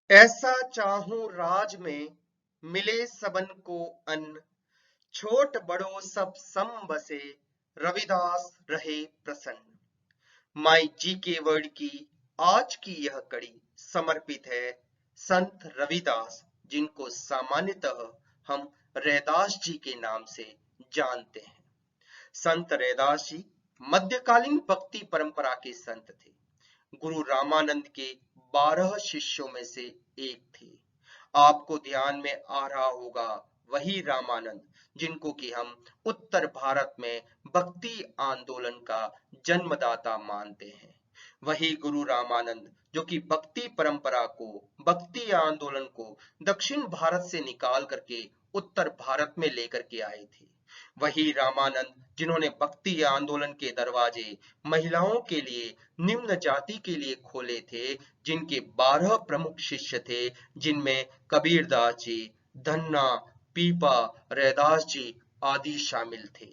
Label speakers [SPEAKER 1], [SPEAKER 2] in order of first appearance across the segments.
[SPEAKER 1] ऐसा चाहूं राज में मिले सबन को अन्न, छोट बड़ो सब सम बसे, रविदास रहे प्रसन्न। माई जी के वर्ड की आज की यह कड़ी समर्पित है संत रविदास, जिनको सामान्यतः हम रैदास जी के नाम से जानते हैं। संत रैदास जी मध्यकालीन भक्ति परंपरा के संत थे। गुरु रामानंद के 12 शिष्यों में से एक थे। आपको ध्यान में आ रहा होगा, वही रामानंद जिनको कि हम उत्तर भारत में भक्ति आंदोलन का जन्मदाता मानते हैं। वही गुरु रामानंद जो कि भक्ति परंपरा को, भक्ति आंदोलन को दक्षिण भारत से निकाल करके उत्तर भारत में लेकर के आए थे। वही रामानंद जिन्होंने भक्ति आंदोलन के दरवाजे महिलाओं के लिए, निम्न जाति के लिए खोले थे, जिनके 12 प्रमुख शिष्य थे, जिनमें कबीरदास जी, धन्ना, पीपा, रैदास जी आदि शामिल थे।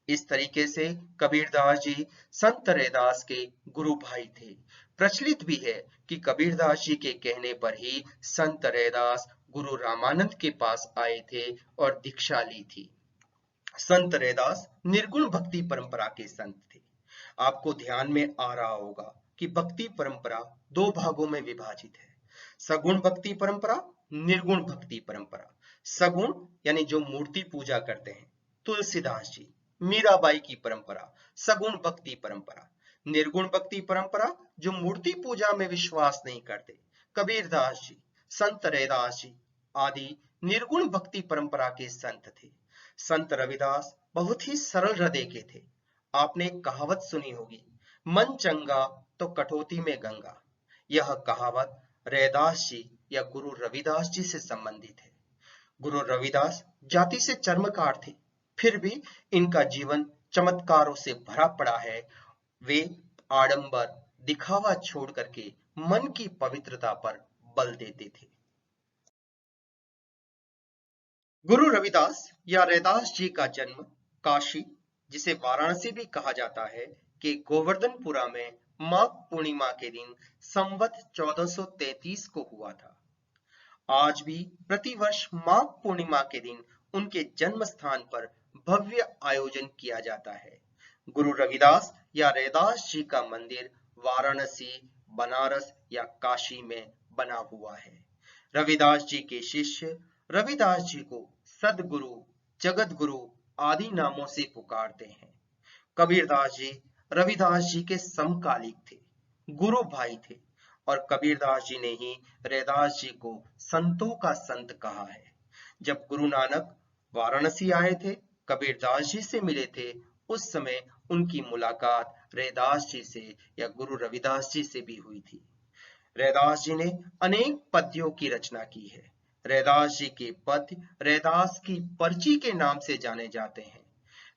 [SPEAKER 1] इस तरीके से कबीरदास जी संत रैदास के गुरु भाई थे। प्रचलित भी है कि कबीरदास जी के कहने पर ही संत रैदास गुरु रामानंद के पास आए थे और दीक्षा ली थी। संत रैदास निर्गुण भक्ति परंपरा के संत थे। आपको ध्यान में आ रहा होगा कि भक्ति परंपरा दो भागों में विभाजित है, सगुण भक्ति परंपरा, निर्गुण भक्ति परंपरा। सगुण यानी जो मूर्ति पूजा करते हैं, तुलसीदास जी, मीराबाई की परंपरा सगुण भक्ति परंपरा। निर्गुण भक्ति परंपरा जो मूर्ति पूजा में विश्वास नहीं करते, कबीरदास जी, संत रैदास जी आदि निर्गुण भक्ति परंपरा के संत थे। संत रविदास बहुत ही सरल हृदय के थे। आपने एक कहावत सुनी होगी, मन चंगा तो कटौती में गंगा। यह कहावत रैदास जी या गुरु रविदास जी से संबंधित है। गुरु रविदास जाति से चर्मकार थे, फिर भी इनका जीवन चमत्कारों से भरा पड़ा है। वे आडंबर, दिखावा छोड़ करके मन की पवित्रता पर बल देते थे। गुरु रविदास या रैदास जी का जन्म काशी, जिसे वाराणसी भी कहा जाता है, के गोवर्धनपुरा में माघ पूर्णिमा के दिन संवत 1433 को हुआ था। आज भी प्रतिवर्ष माघ पूर्णिमा के दिन उनके जन्म स्थान पर भव्य आयोजन किया जाता है। गुरु रविदास या रैदास जी का मंदिर वाराणसी, बनारस या काशी में बना हुआ है। रविदास जी के शिष्य रविदास जी को सदगुरु, जगत गुरु आदि नामों से पुकारते हैं। कबीरदास जी रविदास जी के समकालिक थे, गुरु भाई थे, और कबीरदास जी ने ही रैदास जी को संतों का संत कहा है। जब गुरु नानक वाराणसी आए थे, कबीरदास जी से मिले थे, उस समय उनकी मुलाकात रैदास जी से या गुरु रविदास जी से भी हुई थी। रैदास जी ने अनेक पद्यों की रचना की है। रैदास जी के पद्य रैदास की पर्ची के नाम से जाने जाते हैं।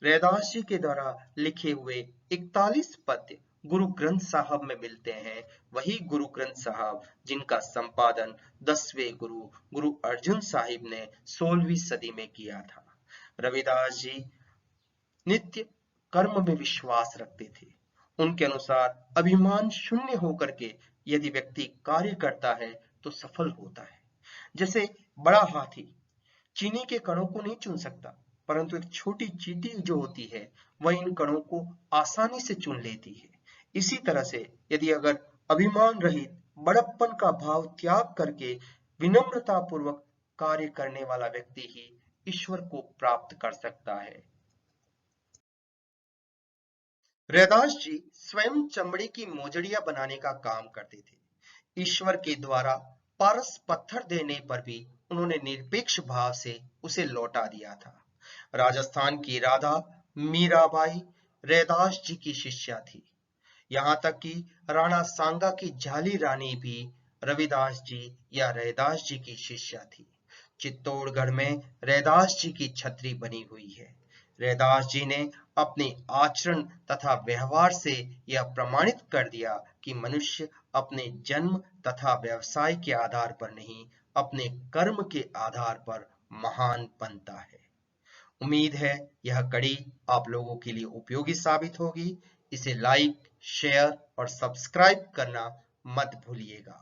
[SPEAKER 1] रैदास जी के द्वारा लिखे हुए 41 पद्य गुरु ग्रंथ साहब में मिलते हैं। वही गुरु ग्रंथ साहब जिनका संपादन 10वें गुरु गुरु अर्जुन साहिब ने 16वीं सदी में किया था। रविदास जी नित्य कर्म में विश्वास रखते थे। उनके अनुसार अभिमान शून्य होकर के यदि व्यक्ति कार्य करता है तो सफल होता है। जैसे बड़ा हाथी चीनी के कणों को नहीं चुन सकता, परंतु एक छोटी चींटी जो होती है वह इन कणों को आसानी से चुन लेती है। इसी तरह से यदि अगर अभिमान रहित बड़प्पन का भाव त्याग करके विनम्रता पूर्वक कार्य करने वाला व्यक्ति ही ईश्वर को प्राप्त कर सकता है। रैदास जी स्वयं चमड़े की मोजड़ियां बनाने का काम करते थे। ईश्वर के द्वारा पारस पत्थर देने पर भी उन्होंने निरपेक्ष भाव से उसे लौटा दिया था। राजस्थान की राधा मीराबाई रैदास जी की शिष्या थी। यहाँ तक कि राणा सांगा की झाली रानी भी रविदास जी या रैदास जी की शिष्या थी। चित्तौड़गढ़ में रैदास जी की छतरी बनी हुई है। रैदास जी ने अपने आचरण तथा व्यवहार से यह प्रमाणित कर दिया कि मनुष्य अपने जन्म तथा व्यवसाय के आधार पर नहीं, अपने कर्म के आधार पर महान बनता है। उम्मीद है यह कड़ी आप लोगों के लिए उपयोगी साबित होगी। इसे लाइक, शेयर और सब्सक्राइब करना मत भूलिएगा।